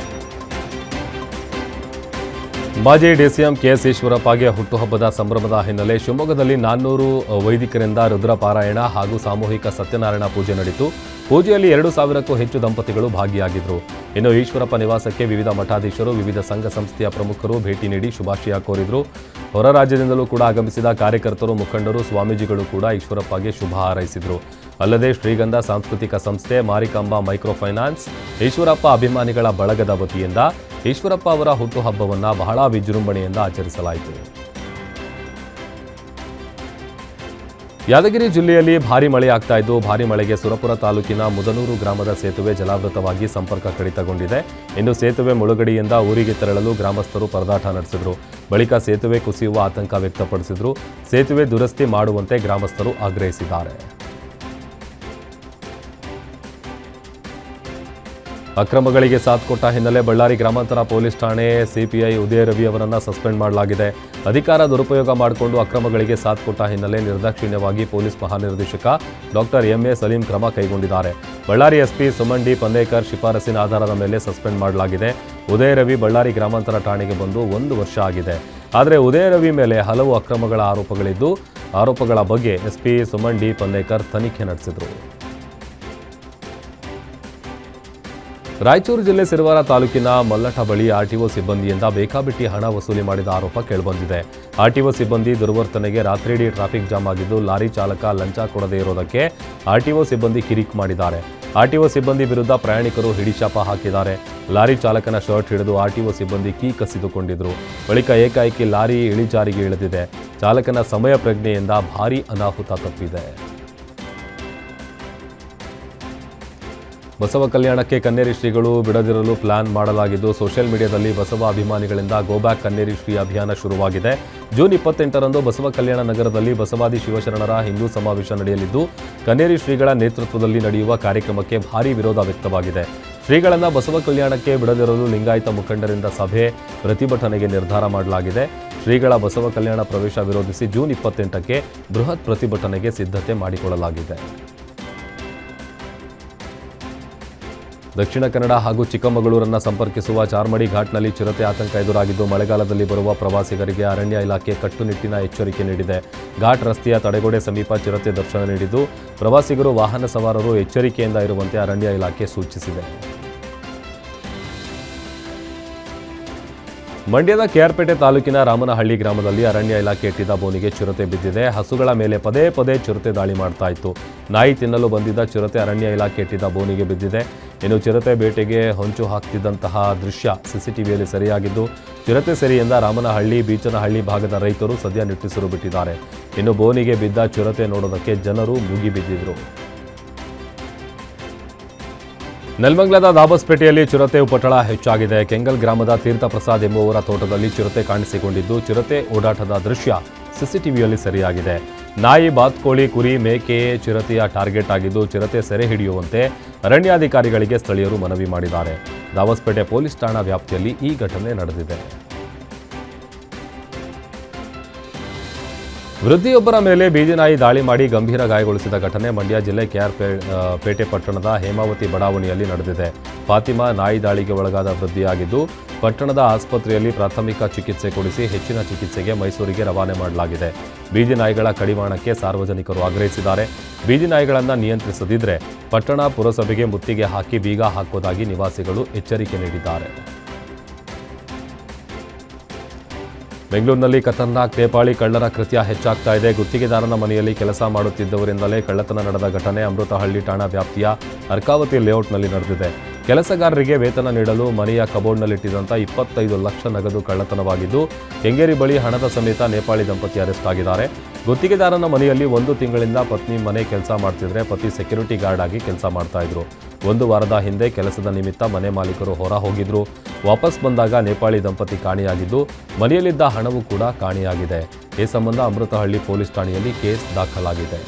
ಮಾಜಿ ಡಿಸಿಎಂ ಕೆಎಸ್ ಈಶ್ವರಪ್ಪಗೆ ಹುಟ್ಟುಹಬ್ಬದ ಸಂಭ್ರಮದ ಹಿನ್ನೆಲೆ ಶಿವಮೊಗ್ಗದಲ್ಲಿ 400 ವೈದಿಕರಿಂದ ರುದ್ರಪಾರಾಯಣ ಹಾಗೂ ಸಾಮೂಹಿಕ ಸತ್ಯನಾರಾಯಣ ಪೂಜೆ ನಡೆಯಿತು. ಪೂಜೆಯಲ್ಲಿ 2,000ಕ್ಕೂ ಹೆಚ್ಚು ದಂಪತಿಗಳು ಭಾಗಿಯಾಗಿದ್ದರು. ಇನ್ನು ಈಶ್ವರಪ್ಪ ನಿವಾಸಕ್ಕೆ ವಿವಿಧ ಮಠಾಧೀಶರು, ವಿವಿಧ ಸಂಘ ಸಂಸ್ಥೆಯ ಪ್ರಮುಖರು ಭೇಟಿ ನೀಡಿ ಶುಭಾಶಯ ಕೋರಿದರು. ಹೊರ ರಾಜ್ಯದಿಂದಲೂ ಕೂಡ ಆಗಮಿಸಿದ ಕಾರ್ಯಕರ್ತರು, ಮುಖಂಡರು, ಸ್ವಾಮೀಜಿಗಳು ಕೂಡ ಈಶ್ವರಪ್ಪಗೆ ಶುಭ ಹಾರೈಸಿದರು. ಅಲ್ಲದೆ ಶ್ರೀಗಂಧ ಸಾಂಸ್ಕೃತಿಕ ಸಂಸ್ಥೆ, ಮಾರಿಕಾಂಬಾ ಮೈಕ್ರೋ ಫೈನಾನ್ಸ್, ಈಶ್ವರಪ್ಪ ಅಭಿಮಾನಿಗಳ ಬಳಗದ ವತಿಯಿಂದ ಈಶ್ವರಪ್ಪ ಅವರ ಹುಟ್ಟುಹಬ್ಬವನ್ನು ಬಹಳ ವಿಜೃಂಭಣೆಯಿಂದ ಆಚರಿಸಲಾಯಿತು. ಯಾದಗಿರಿ ಜಿಲ್ಲೆಯಲ್ಲಿ ಭಾರೀ ಮಳೆ ಆಗ್ತಾ ಇದ್ದು, ಭಾರೀ ಮಳೆಗೆ ಸುರಪುರ ತಾಲೂಕಿನ ಮುದನೂರು ಗ್ರಾಮದ ಸೇತುವೆ ಜಲಾವೃತವಾಗಿ ಸಂಪರ್ಕ ಕಡಿತಗೊಂಡಿದೆ. ಇನ್ನು ಸೇತುವೆ ಮುಳುಗಡೆಯಿಂದ ಊರಿಗೆ ತೆರಳಲು ಗ್ರಾಮಸ್ಥರು ಪರದಾಟ ನಡೆಸಿದರು. ಬಳಿಕ ಸೇತುವೆ ಕುಸಿಯುವ ಆತಂಕ ವ್ಯಕ್ತಪಡಿಸಿದರು. ಸೇತುವೆ ದುರಸ್ತಿ ಮಾಡುವಂತೆ ಗ್ರಾಮಸ್ಥರು ಆಗ್ರಹಿಸಿದ್ದಾರೆ. ಅಕ್ರಮಗಳಿಗೆ ಸಾಥ್ ಕೊಟ್ಟ ಹಿನ್ನೆಲೆ ಬಳ್ಳಾರಿ ಗ್ರಾಮಾಂತರ ಪೊಲೀಸ್ ಠಾಣೆ ಸಿಪಿಐ ಉದಯ ರವಿ ಅವರನ್ನು ಸಸ್ಪೆಂಡ್ ಮಾಡಲಾಗಿದೆ. ಅಧಿಕಾರ ದುರುಪಯೋಗ ಮಾಡಿಕೊಂಡು ಅಕ್ರಮಗಳಿಗೆ ಸಾಥ್ ಕೊಟ್ಟ ಹಿನ್ನೆಲೆ ನಿರ್ದಾಕ್ಷಿಣ್ಯವಾಗಿ ಪೊಲೀಸ್ ಮಹಾನಿರ್ದೇಶಕ ಡಾಕ್ಟರ್ ಎಂಎ ಸಲೀಂ ಕ್ರಮ ಕೈಗೊಂಡಿದ್ದಾರೆ. ಬಳ್ಳಾರಿ ಎಸ್ಪಿ ಸುಮನ್ ಡಿ ಪನ್ನೇಕರ್ ಶಿಫಾರಸಿನ ಆಧಾರದ ಮೇಲೆ ಸಸ್ಪೆಂಡ್ ಮಾಡಲಾಗಿದೆ. ಉದಯ ರವಿ ಬಳ್ಳಾರಿ ಗ್ರಾಮಾಂತರ ಠಾಣೆಗೆ ಬಂದು 1 ವರ್ಷ ಆಗಿದೆ. ಆದರೆ ಉದಯ ರವಿ ಮೇಲೆ ಹಲವು ಅಕ್ರಮಗಳ ಆರೋಪಗಳಿದ್ದು, ಆರೋಪಗಳ ಬಗ್ಗೆ ಎಸ್ಪಿ ಸುಮನ್ ಡಿ ಪನ್ನೇಕರ್ ತನಿಖೆ ನಡೆಸಿದರು. ರಾಯಚೂರು ಜಿಲ್ಲೆ ಸಿರವಾರ ತಾಲೂಕಿನ ಮಲ್ಲಠ ಬಳಿ ಆರ್ಟಿಒ ಸಿಬ್ಬಂದಿಯಿಂದ ಬೇಕಾಬಿಟ್ಟಿ ಹಣ ವಸೂಲಿ ಮಾಡಿದ ಆರೋಪ ಕೇಳಿಬಂದಿದೆ. ಆರ್ಟಿಒ ಸಿಬ್ಬಂದಿ ದುರ್ವರ್ತನೆಗೆ ರಾತ್ರಿಯಿಡೀ ಟ್ರಾಫಿಕ್ ಜಾಮ್ ಆಗಿದ್ದು, ಲಾರಿ ಚಾಲಕ ಲಂಚ ಕೊಡದೇ ಇರೋದಕ್ಕೆ ಆರ್ಟಿಒ ಸಿಬ್ಬಂದಿ ಕಿರಿಕ್ ಮಾಡಿದ್ದಾರೆ. ಆರ್ಟಿಒ ಸಿಬ್ಬಂದಿ ವಿರುದ್ಧ ಪ್ರಯಾಣಿಕರು ಹಿಡಿಶಾಪ ಹಾಕಿದ್ದಾರೆ. ಲಾರಿ ಚಾಲಕನ ಶರ್ಟ್ ಹಿಡಿದು ಆರ್ಟಿಒ ಸಿಬ್ಬಂದಿ ಕೀ ಕಸಿದುಕೊಂಡಿದ್ರು. ಬಳಿಕ ಏಕಾಏಕಿ ಲಾರಿ ಇಳಿಜಾರಿಗೆ ಇಳಿದಿದೆ. ಚಾಲಕನ ಸಮಯ ಪ್ರಜ್ಞೆಯಿಂದ ಭಾರೀ ಅನಾಹುತ ತಪ್ಪಿದೆ. ಬಸವ ಕಲ್ಯಾಣಕ್ಕೆ ಕನ್ನೇರಿ ಶ್ರೀಗಳು ಬಿಡದಿರಲು ಪ್ಲಾನ್ ಮಾಡಲಾಗಿದ್ದು, ಸೋಷಿಯಲ್ ಮೀಡಿಯಾದಲ್ಲಿ ಬಸವ ಅಭಿಮಾನಿಗಳಿಂದ ಗೋಬ್ಯಾಕ್ ಕನ್ನೇರಿ ಶ್ರೀ ಅಭಿಯಾನ ಶುರುವಾಗಿದೆ. ಜೂನ್ 28ರಂದು ಬಸವ ಕಲ್ಯಾಣ ನಗರದಲ್ಲಿ ಬಸವಾದಿ ಶಿವಶರಣರ ಹಿಂದೂ ಸಮಾವೇಶ ನಡೆಯಲಿದ್ದು, ಕನ್ನೇರಿ ಶ್ರೀಗಳ ನೇತೃತ್ವದಲ್ಲಿ ನಡೆಯುವ ಕಾರ್ಯಕ್ರಮಕ್ಕೆ ಭಾರೀ ವಿರೋಧ ವ್ಯಕ್ತವಾಗಿದೆ. ಶ್ರೀಗಳನ್ನು ಬಸವ ಕಲ್ಯಾಣಕ್ಕೆ ಬಿಡದಿರಲು ಲಿಂಗಾಯತ ಮುಖಂಡರಿಂದ ಸಭೆ, ಪ್ರತಿಭಟನೆಗೆ ನಿರ್ಧಾರ ಮಾಡಲಾಗಿದೆ. ಶ್ರೀಗಳ ಬಸವ ಕಲ್ಯಾಣ ಪ್ರವೇಶ ವಿರೋಧಿಸಿ ಜೂನ್ 28ಕ್ಕೆ ಬೃಹತ್ ಪ್ರತಿಭಟನೆಗೆ ಸಿದ್ಧತೆ ಮಾಡಿಕೊಳ್ಳಲಾಗಿದೆ. ದಕ್ಷಿಣ ಕನ್ನಡ ಹಾಗೂ ಚಿಕ್ಕಮಗಳೂರನ್ನು ಸಂಪರ್ಕಿಸುವ ಚಾರ್ಮಡಿ ಘಾಟ್ನಲ್ಲಿ ಚಿರತೆ ಆತಂಕ ಎದುರಾಗಿದ್ದು, ಮಳೆಗಾಲದಲ್ಲಿ ಬರುವ ಪ್ರವಾಸಿಗರಿಗೆ ಅರಣ್ಯ ಇಲಾಖೆ ಕಟ್ಟುನಿಟ್ಟಿನ ಎಚ್ಚರಿಕೆ ನೀಡಿದೆ. ಘಾಟ್ ರಸ್ತೆಯ ತಡೆಗೋಡೆ ಸಮೀಪ ಚಿರತೆ ದರ್ಶನ ನೀಡಿದ್ದು, ಪ್ರವಾಸಿಗರು, ವಾಹನ ಸವಾರರು ಎಚ್ಚರಿಕೆಯಿಂದ ಇರುವಂತೆ ಅರಣ್ಯ ಇಲಾಖೆ ಸೂಚಿಸಿದೆ. ಮಂಡ್ಯದ ಕೆಆರ್ಪೇಟೆ ತಾಲೂಕಿನ ರಾಮನಹಳ್ಳಿ ಗ್ರಾಮದಲ್ಲಿ ಅರಣ್ಯ ಇಲಾಖೆ ಇಟ್ಟಿದ್ದ ಬೋನಿಗೆ ಚಿರತೆ ಬಿದ್ದಿದೆ. ಹಸುಗಳ ಮೇಲೆ ಪದೇ ಪದೇ ಚಿರತೆ ದಾಳಿ ಮಾಡ್ತಾ ಇತ್ತು. ನಾಯಿ ತಿನ್ನಲು ಬಂದಿದ್ದ ಚಿರತೆ ಅರಣ್ಯ ಇಲಾಖೆ ಇಟ್ಟಿದ್ದ ಬೋನಿಗೆ ಬಿದ್ದಿದೆ. ಇನ್ನು ಚಿರತೆ ಬೇಟೆಗೆ ಹೊಂಚು ಹಾಕ್ತಿದ್ದಂತಹ ದೃಶ್ಯ ಸಿಸಿಟಿವಿಯಲ್ಲಿ ಸೆರೆಯಾಗಿದ್ದು, ಚಿರತೆ ಸೆರೆಯಿಂದ ರಾಮನಹಳ್ಳಿ, ಬೀಚನಹಳ್ಳಿ ಭಾಗದ ರೈತರು ಸದ್ಯ ನಿಟ್ಟುಸಿರು ಬಿಟ್ಟಿದ್ದಾರೆ. ಇನ್ನು ಬೋನಿಗೆ ಬಿದ್ದ ಚಿರತೆ ನೋಡೋದಕ್ಕೆ ಜನರು ಮುಗಿಬಿದ್ದಿದ್ರು. ನೆಲಮಂಗಲದ ದಾಬಸ್ಪೇಟೆಯಲ್ಲಿ ಚಿರತೆ ಉಪಟಳ ಹೆಚ್ಚಾಗಿದೆ. ಕೆಂಗಲ್ ಗ್ರಾಮದ ತೀರ್ಥಪ್ರಸಾದ್ ಎಂಬುವರ ತೋಟದಲ್ಲಿ ಚಿರತೆ ಕಾಣಿಸಿಕೊಂಡಿದ್ದು, ಚಿರತೆ ಓಡಾಟದ ದೃಶ್ಯ ಸಿಸಿಟಿವಿಯಲ್ಲಿ ಸೆರೆಯಾಗಿದೆ. ನಾಯಿ, ಬಾತುಕೋಳಿ, ಕುರಿ, ಮೇಕೆ ಚಿರತೆಯ ಟಾರ್ಗೆಟ್ ಆಗಿದ್ದು, ಚಿರತೆ ಸೆರೆ ಹಿಡಿಯುವಂತೆ ಅರಣ್ಯಾಧಿಕಾರಿಗಳಿಗೆ ಸ್ಥಳೀಯರು ಮನವಿ ಮಾಡಿದ್ದಾರೆ. ದಾಬಸ್ಪೇಟೆ ಪೊಲೀಸ್ ಠಾಣಾ ವ್ಯಾಪ್ತಿಯಲ್ಲಿ ಈ ಘಟನೆ ನಡೆದಿದೆ. ವೃದ್ಧಿಯೊಬ್ಬರ ಮೇಲೆ ಬೀದಿನಾಯಿ ದಾಳಿ ಮಾಡಿ ಗಂಭೀರ ಗಾಯಗೊಳಿಸಿದ ಘಟನೆ ಮಂಡ್ಯ ಜಿಲ್ಲೆ ಕೆಆರ್ಪೇಟೆ ಪಟ್ಟಣದ ಹೇಮಾವತಿ ಬಡಾವಣೆಯಲ್ಲಿ ನಡೆದಿದೆ. ಫಾತಿಮಾ ನಾಯಿ ದಾಳಿಗೆ ಒಳಗಾದ ವೃದ್ಧಿಯಾಗಿದ್ದು, ಪಟ್ಟಣದ ಆಸ್ಪತ್ರೆಯಲ್ಲಿ ಪ್ರಾಥಮಿಕ ಚಿಕಿತ್ಸೆ ಕೊಡಿಸಿ ಹೆಚ್ಚಿನ ಚಿಕಿತ್ಸೆಗೆ ಮೈಸೂರಿಗೆ ರವಾನೆ ಮಾಡಲಾಗಿದೆ. ಬೀದಿ ನಾಯಿಗಳ ಕಡಿವಾಣಕ್ಕೆ ಸಾರ್ವಜನಿಕರು ಆಗ್ರಹಿಸಿದ್ದಾರೆ. ಬೀದಿ ನಾಯಿಗಳನ್ನು ನಿಯಂತ್ರಿಸದಿದ್ದರೆ ಪಟ್ಟಣ ಪುರಸಭೆಗೆ ಮುತ್ತಿಗೆ ಹಾಕಿ ಬೀಗ ಹಾಕುವುದಾಗಿ ನಿವಾಸಿಗಳು ಎಚ್ಚರಿಕೆ ನೀಡಿದ್ದಾರೆ. ಬೆಂಗಳೂರಿನಲ್ಲಿ ಖತರ್ನಾಕ್ ನೇಪಾಳಿ ಕಳ್ಳರ ಕೃತ್ಯ ಹೆಚ್ಚಾಗ್ತಾ ಇದೆ. ಗುತ್ತಿಗೆದಾರನ ಮನೆಯಲ್ಲಿ ಕೆಲಸ ಮಾಡುತ್ತಿದ್ದವರಿಂದಲೇ ಕಳ್ಳತನ ನಡೆದ ಘಟನೆ ಅಮೃತಹಳ್ಳಿ ಠಾಣಾ ವ್ಯಾಪ್ತಿಯ ಅರ್ಕಾವತಿ ಲೇಔಟ್ನಲ್ಲಿ ನಡೆದಿದೆ. ಕೆಲಸಗಾರರಿಗೆ ವೇತನ ನೀಡಲು ಮನೆಯ ಕಬೋರ್ಡ್ನಲ್ಲಿಟ್ಟಿದ್ದಂಥ 25 ಲಕ್ಷ ನಗದು ಕಳ್ಳತನವಾಗಿದ್ದು, ಕೆಂಗೇರಿ ಬಳಿ ಹಣದ ಸಮೇತ ನೇಪಾಳಿ ದಂಪತಿ ಅರೆಸ್ಟ್ ಆಗಿದ್ದಾರೆ. ಗುತ್ತಿಗೆದಾರನ ಮನೆಯಲ್ಲಿ 1 ತಿಂಗಳಿಂದ ಪತ್ನಿ ಮನೆ ಕೆಲಸ ಮಾಡ್ತಿದ್ರೆ, ಪತಿ ಸೆಕ್ಯೂರಿಟಿ ಗಾರ್ಡ್ ಆಗಿ ಕೆಲಸ ಮಾಡ್ತಾ ಇದ್ರು. 1 ವಾರದ ಹಿಂದೆ ಕೆಲಸದ ನಿಮಿತ್ತ ಮನೆ ಮಾಲೀಕರು ಹೊರ ಹೋಗಿದ್ರು. ವಾಪಸ್ ಬಂದಾಗ ನೇಪಾಳಿ ದಂಪತಿ ಕಾಣೆಯಾಗಿದ್ದು, ಮನೆಯಲ್ಲಿದ್ದ ಹಣವೂ ಕೂಡ ಕಾಣೆಯಾಗಿದೆ. ಈ ಸಂಬಂಧ ಅಮೃತಹಳ್ಳಿ ಪೊಲೀಸ್ ಠಾಣೆಯಲ್ಲಿ ಕೇಸ್ ದಾಖಲಾಗಿದೆ.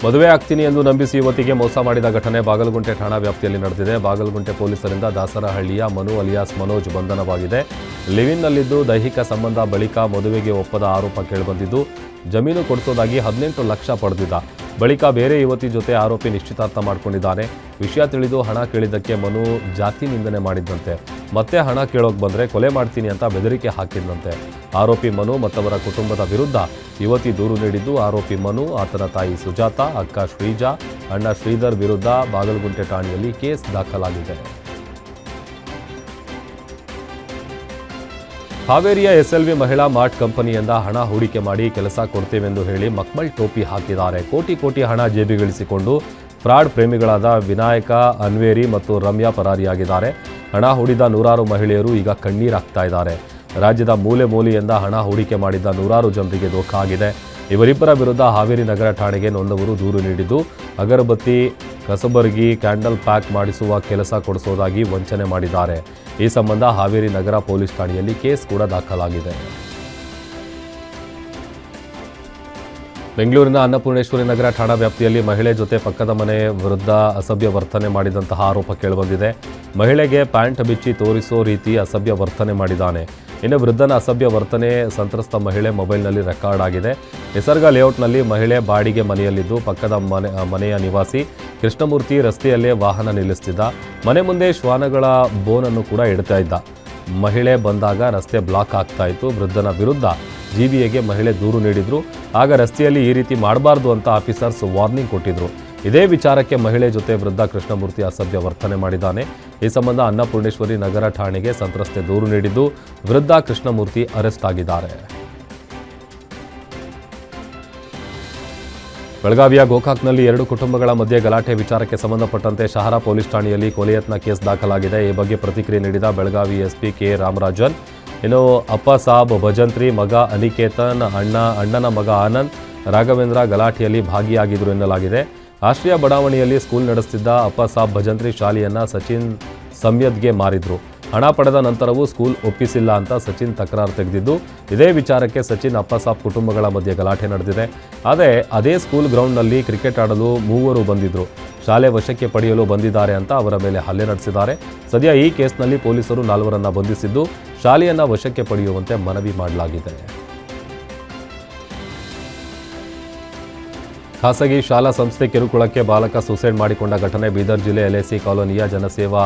ಮದುವೆ ಆಗ್ತೀನಿ ಎಂದು ನಂಬಿಸಿ ಯುವತಿಗೆ ಮೋಸ ಮಾಡಿದ ಘಟನೆ ಬಾಗಲಗುಂಟೆ ಠಾಣಾ ವ್ಯಾಪ್ತಿಯಲ್ಲಿ ನಡೆದಿದೆ. ಬಾಗಲಗುಂಟೆ ಪೊಲೀಸರಿಂದ ದಾಸರಹಳ್ಳಿಯ ಮನು ಅಲಿಯಾಸ್ ಮನೋಜ್ ಬಂಧನವಾಗಿದೆ. ಲಿವಿನ್ನಲ್ಲಿದ್ದು ದೈಹಿಕ ಸಂಬಂಧ ಬಳಿಕ ಮದುವೆಗೆ ಒಪ್ಪದ ಆರೋಪ ಕೇಳಿಬಂದಿದ್ದು, ಜಮೀನು ಕೊಡಿಸೋದಾಗಿ 18 ಲಕ್ಷ ಪಡೆದಿದ್ದ. ಬಳಿಕ ಬೇರೆ ಯುವತಿ ಜೊತೆ ಆರೋಪಿ ನಿಶ್ಚಿತಾರ್ಥ ಮಾಡಿಕೊಂಡಿದ್ದಾನೆ. ವಿಷಯ ತಿಳಿದು ಹಣ ಕೇಳಿದ್ದಕ್ಕೆ ಮನು ಜಾತಿ ನಿಂದನೆ ಮಾಡಿದ್ದಂತೆ. ಮತ್ತೆ ಹಣ ಕೇಳೋಕೆ ಬಂದರೆ ಕೊಲೆ ಮಾಡ್ತೀನಿ ಅಂತ ಬೆದರಿಕೆ ಹಾಕಿದ್ದಂತೆ. ಆರೋಪಿ ಮನು ಮತ್ತವರ ಕುಟುಂಬದ ವಿರುದ್ಧ ಯುವತಿ ದೂರು ನೀಡಿದ್ದು, ಆರೋಪಿ ಮನು, ಆತನ ತಾಯಿ ಸುಜಾತ, ಅಕ್ಕ ಶ್ರೀಜಾ, ಅಣ್ಣ ಶ್ರೀಧರ್ ವಿರುದ್ಧ ಬಾಗಲಗುಂಟೆ ಠಾಣೆಯಲ್ಲಿ ಕೇಸ್ ದಾಖಲಾಗಿದೆ. ಹಾವೇರಿಯ SLV ಮಹಿಳಾ ಮಾರ್ಟ್ ಕಂಪನಿಯಿಂದ ಹಣ ಹೂಡಿಕೆ ಮಾಡಿ ಕೆಲಸ ಕೊಡ್ತೇವೆಂದು ಹೇಳಿ ಮಕ್ಮಲ್ ಟೋಪಿ ಹಾಕಿದ್ದಾರೆ. ಕೋಟಿ ಹಣ ಜೇಬಿಗಳಿಸಿಕೊಂಡು ಫ್ರಾಡ್ ಪ್ರೇಮಿಗಳಾದ ವಿನಾಯಕ, ಅನ್ವೇರಿ ಮತ್ತು ರಮ್ಯಾ ಪರಾರಿಯಾಗಿದ್ದಾರೆ. ಹಣ ಹೂಡಿದ ನೂರಾರು ಮಹಿಳೆಯರು ಈಗ ಕಣ್ಣೀರಾಗ್ತಾ ಇದ್ದಾರೆ. ರಾಜ್ಯದ ಮೂಲೆ ಮೂಲೆಯಿಂದ ಹಣ ಹೂಡಿಕೆ ಮಾಡಿದ್ದ ನೂರಾರು ಜನರಿಗೆ ಧೋಖ ಆಗಿದೆ. ಇವರಿಬ್ಬರ ವಿರುದ್ಧ ಹಾವೇರಿ ನಗರ ಠಾಣೆಗೆ ನೊಂದವರು ದೂರು ನೀಡಿದ್ದು, ಅಗರಬತ್ತಿ, ಕಸಬರಗಿ, ಕ್ಯಾಂಡಲ್ ಪ್ಯಾಕ್ ಮಾಡಿಸುವ ಕೆಲಸ ಕೊಡಿಸೋದಾಗಿ ವಂಚನೆ ಮಾಡಿದ್ದಾರೆ. ಈ ಸಂಬಂಧ ಹಾವೇರಿ ನಗರ ಪೊಲೀಸ್ ಠಾಣೆಯಲ್ಲಿ ಕೇಸ್ ಕೂಡ ದಾಖಲಾಗಿದೆ. ಬೆಂಗಳೂರಿನ ಅನ್ನಪೂರ್ಣೇಶ್ವರಿ ನಗರ ಠಾಣಾ ವ್ಯಾಪ್ತಿಯಲ್ಲಿ ಮಹಿಳೆ ಜೊತೆ ಪಕ್ಕದ ಮನೆ ವಿರುದ್ಧ ಅಸಭ್ಯ ವರ್ತನೆ ಮಾಡಿದಂತಹ ಆರೋಪ ಕೇಳಿಬಂದಿದೆ. ಮಹಿಳೆಗೆ ಪ್ಯಾಂಟ್ ಬಿಚ್ಚಿ ತೋರಿಸೋ ರೀತಿ ಅಸಭ್ಯ ವರ್ತನೆ ಮಾಡಿದ್ದಾನೆ. ಇನ್ನು ವೃದ್ಧನ ಅಸಭ್ಯ ವರ್ತನೆ ಸಂತ್ರಸ್ತ ಮಹಿಳೆ ಮೊಬೈಲ್ನಲ್ಲಿ ರೆಕಾರ್ಡ್ ಆಗಿದೆ. ನಿಸರ್ಗ ಲೇಔಟ್ನಲ್ಲಿ ಮಹಿಳೆ ಬಾಡಿಗೆ ಮನೆಯಲ್ಲಿದ್ದು, ಪಕ್ಕದ ಮನೆಯ ನಿವಾಸಿ ಕೃಷ್ಣಮೂರ್ತಿ ರಸ್ತೆಯಲ್ಲೇ ವಾಹನ ನಿಲ್ಲಿಸ್ತಿದ್ದ. ಮನೆ ಮುಂದೆ ಶ್ವಾನಗಳ ಬೋನನ್ನು ಕೂಡ ಇಡ್ತಾ ಇದ್ದ. ಮಹಿಳೆ ಬಂದಾಗ ರಸ್ತೆ ಬ್ಲಾಕ್ ಆಗ್ತಾ ಇತ್ತು. ವೃದ್ಧನ ವಿರುದ್ಧ GBAಗೆ ಮಹಿಳೆ ದೂರು ನೀಡಿದ್ರು. ಆಗ ರಸ್ತೆಯಲ್ಲಿ ಈ ರೀತಿ ಮಾಡಬಾರ್ದು ಅಂತ ಆಫೀಸರ್ಸ್ ವಾರ್ನಿಂಗ್ ಕೊಟ್ಟಿದ್ರು. ಇದೇ ವಿಚಾರಕ್ಕೆ ಮಹಿಳೆ ಜೊತೆ ವೃದ್ಧ ಕೃಷ್ಣಮೂರ್ತಿ ಅಸಭ್ಯ ವರ್ತನೆ ಮಾಡಿದ್ದಾನೆ. ಈ ಸಂಬಂಧ ಅನ್ನಪೂರ್ಣೇಶ್ವರಿ ನಗರ ಠಾಣೆಗೆ ಸಂತ್ರಸ್ತೆ ದೂರು ನೀಡಿದ್ದು, ವೃದ್ಧ ಕೃಷ್ಣಮೂರ್ತಿ ಅರೆಸ್ಟ್ ಆಗಿದ್ದಾರೆ. ಬೆಳಗಾವಿಯ ಗೋಕಾಕ್ನಲ್ಲಿ 2 ಕುಟುಂಬಗಳ ಮಧ್ಯೆ ಗಲಾಟೆ ವಿಚಾರಕ್ಕೆ ಸಂಬಂಧಪಟ್ಟಂತೆ ಶಹರ ಪೊಲೀಸ್ ಠಾಣೆಯಲ್ಲಿ ಕೊಲೆಯತ್ನ ಕೇಸ್ ದಾಖಲಾಗಿದೆ. ಈ ಬಗ್ಗೆ ಪ್ರತಿಕ್ರಿಯೆ ನೀಡಿದ ಬೆಳಗಾವಿ SP K ರಾಮರಾಜನ್, ಇನ್ನು ಅಪ್ಪ ಸಾಬ್ ಭಜಂತ್ರಿ ಮಗ ಅನಿಕೇತನ್, ಅಣ್ಣನ ಮಗ ಆನಂದ್, ರಾಘವೇಂದ್ರ ಗಲಾಟೆಯಲ್ಲಿ ಭಾಗಿಯಾಗಿದ್ರು ಎನ್ನಲಾಗಿದೆ. ಆಶ್ರಯ ಬಡಾವಣೆಯಲ್ಲಿ ಸ್ಕೂಲ್ ನಡೆಸುತ್ತಿದ್ದ ಅಪ್ಪ ಸಾಬ್ ಭಜಂತ್ರಿ ಶಾಲೆಯನ್ನು ಸಚಿನ್ ಸಮ್ಯದ್ಗೆ ಮಾರಿದ್ರು. ಹಣ ಪಡೆದ ನಂತರವೂ ಸ್ಕೂಲ್ ಒಪ್ಪಿಸಿಲ್ಲ ಅಂತ ಸಚಿನ್ ತಕರಾರು ತೆಗೆದಿದ್ದು, ಇದೇ ವಿಚಾರಕ್ಕೆ ಸಚಿನ್, ಅಪ್ಪ ಸಾಬ್ ಕುಟುಂಬಗಳ ಮಧ್ಯೆ ಗಲಾಟೆ ನಡೆದಿದೆ. ಆದರೆ ಅದೇ ಸ್ಕೂಲ್ ಗ್ರೌಂಡ್ನಲ್ಲಿ ಕ್ರಿಕೆಟ್ ಆಡಲು 3 ಬಂದಿದ್ರು. ಶಾಲೆ ವಶಕ್ಕೆ ಪಡೆಯಲು ಬಂದಿದ್ದಾರೆ ಅಂತ ಅವರ ಮೇಲೆ ಹಲ್ಲೆ ನಡೆಸಿದ್ದಾರೆ. ಸದ್ಯ ಈ ಕೇಸ್ನಲ್ಲಿ ಪೊಲೀಸರು 4 ಬಂಧಿಸಿದ್ದು, ಶಾಲೆಯನ್ನು ವಶಕ್ಕೆ ಪಡೆಯುವಂತೆ ಮನವಿ ಮಾಡಲಾಗಿದೆ. ಖಾಸಗಿ ಶಾಲಾ ಸಂಸ್ಥೆ ಕಿರುಕುಳಕ್ಕೆ ಬಾಲಕ ಸೂಸೈಡ್ ಮಾಡಿಕೊಂಡ ಘಟನೆ ಬೀದರ್ ಜಿಲ್ಲೆ LIC ಕಾಲೋನಿಯ ಜನಸೇವಾ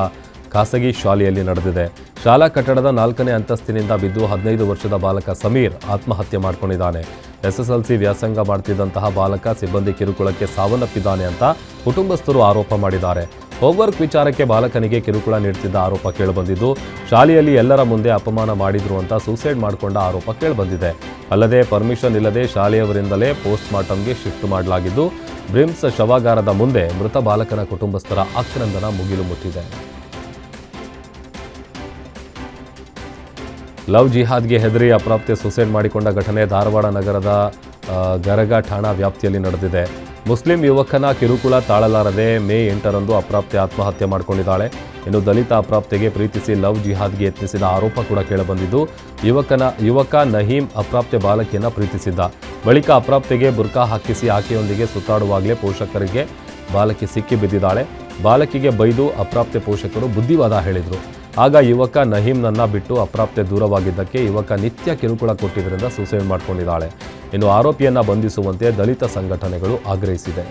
ಖಾಸಗಿ ಶಾಲೆಯಲ್ಲಿ ನಡೆದಿದೆ. ಶಾಲಾ ಕಟ್ಟಡದ 4ನೇ ಅಂತಸ್ತಿನಿಂದ ಬಿದ್ದು 15 ವರ್ಷದ ಬಾಲಕ ಸಮೀರ್ ಆತ್ಮಹತ್ಯೆ ಮಾಡಿಕೊಂಡಿದ್ದಾನೆ. SSLC ವ್ಯಾಸಂಗ ಮಾಡ್ತಿದ್ದಂತಹ ಬಾಲಕ ಸಿಬ್ಬಂದಿ ಕಿರುಕುಳಕ್ಕೆ ಸಾವನ್ನಪ್ಪಿದ್ದಾನೆ ಅಂತ ಕುಟುಂಬಸ್ಥರು ಆರೋಪ ಮಾಡಿದ್ದಾರೆ. ಹೋಮ್ವರ್ಕ್ ವಿಚಾರಕ್ಕೆ ಬಾಲಕನಿಗೆ ಕಿರುಕುಳ ನೀಡುತ್ತಿದ್ದ ಆರೋಪ ಕೇಳಿಬಂದಿದ್ದು, ಶಾಲೆಯಲ್ಲಿ ಎಲ್ಲರ ಮುಂದೆ ಅಪಮಾನ ಮಾಡಿದ್ರು ಅಂತ ಸೂಸೈಡ್ ಮಾಡಿಕೊಂಡ ಆರೋಪ ಕೇಳಿಬಂದಿದೆ. ಅಲ್ಲದೆ ಪರ್ಮಿಷನ್ ಇಲ್ಲದೆ ಶಾಲೆಯವರಿಂದಲೇ ಪೋಸ್ಟ್ ಮಾರ್ಟಂಗೆ ಶಿಫ್ಟ್ ಮಾಡಲಾಗಿದ್ದು, ಬ್ರಿಮ್ಸ್ ಶವಾಗಾರದ ಮುಂದೆ ಮೃತ ಬಾಲಕನ ಕುಟುಂಬಸ್ಥರ ಆಕ್ರಂದನ ಮುಗಿಲು ಮುಟ್ಟಿದೆ. ಲವ್ ಜಿಹಾದ್ಗೆ ಹೆದರಿ ಅಪ್ರಾಪ್ತೆ ಸೂಸೈಡ್ ಮಾಡಿಕೊಂಡ ಘಟನೆ ಧಾರವಾಡ ನಗರದ ಗರಗ ಠಾಣಾ ವ್ಯಾಪ್ತಿಯಲ್ಲಿ ನಡೆದಿದೆ. ಮುಸ್ಲಿಂ ಯುವಕನ ಕಿರುಕುಳ ತಾಳಲಾರದೆ ಮೇ 8ರಂದು ಅಪ್ರಾಪ್ತೆ ಆತ್ಮಹತ್ಯೆ ಮಾಡಿಕೊಂಡಿದ್ದಾಳೆ. ಇನ್ನು ದಲಿತ ಅಪ್ರಾಪ್ತೆಗೆ ಪ್ರೀತಿಸಿ ಲವ್ ಜಿಹಾದ್ಗೆ ಯತ್ನಿಸಿದ ಆರೋಪ ಕೂಡ ಕೇಳಿಬಂದಿದ್ದು, ಯುವಕ ನಹೀಂ ಅಪ್ರಾಪ್ತೆ ಬಾಲಕಿಯನ್ನು ಪ್ರೀತಿಸಿದ್ದ. ಬಳಿಕ ಅಪ್ರಾಪ್ತೆಗೆ ಬುರ್ಕಾ ಹಾಕಿಸಿ ಆಕೆಯೊಂದಿಗೆ ಸುತ್ತಾಡುವಾಗಲೇ ಪೋಷಕರಿಗೆ ಬಾಲಕಿ ಸಿಕ್ಕಿ ಬಿದ್ದಿದ್ದಾಳೆ. ಬಾಲಕಿಗೆ ಬೈದು ಅಪ್ರಾಪ್ತೆ ಪೋಷಕರು ಬುದ್ಧಿವಾದ ಹೇಳಿದರು. ಆಗ ಯುವಕ ನಹೀಂನನ್ನ ಬಿಟ್ಟು ಅಪ್ರಾಪ್ತೆ ದೂರವಾಗಿದ್ದಕ್ಕೆ ಯುವಕ ನಿತ್ಯ ಕಿರುಕುಳ ಕೊಟ್ಟಿದ್ದರಿಂದ ಸೂಸೈಡ್ ಮಾಡಿಕೊಂಡಿದ್ದಾಳೆ. ಇನ್ನು ಆರೋಪಿಯನ್ನ ಬಂಧಿಸುವಂತೆ ದಲಿತ ಸಂಘಟನೆಗಳು ಆಗ್ರಹಿಸಿದೆ.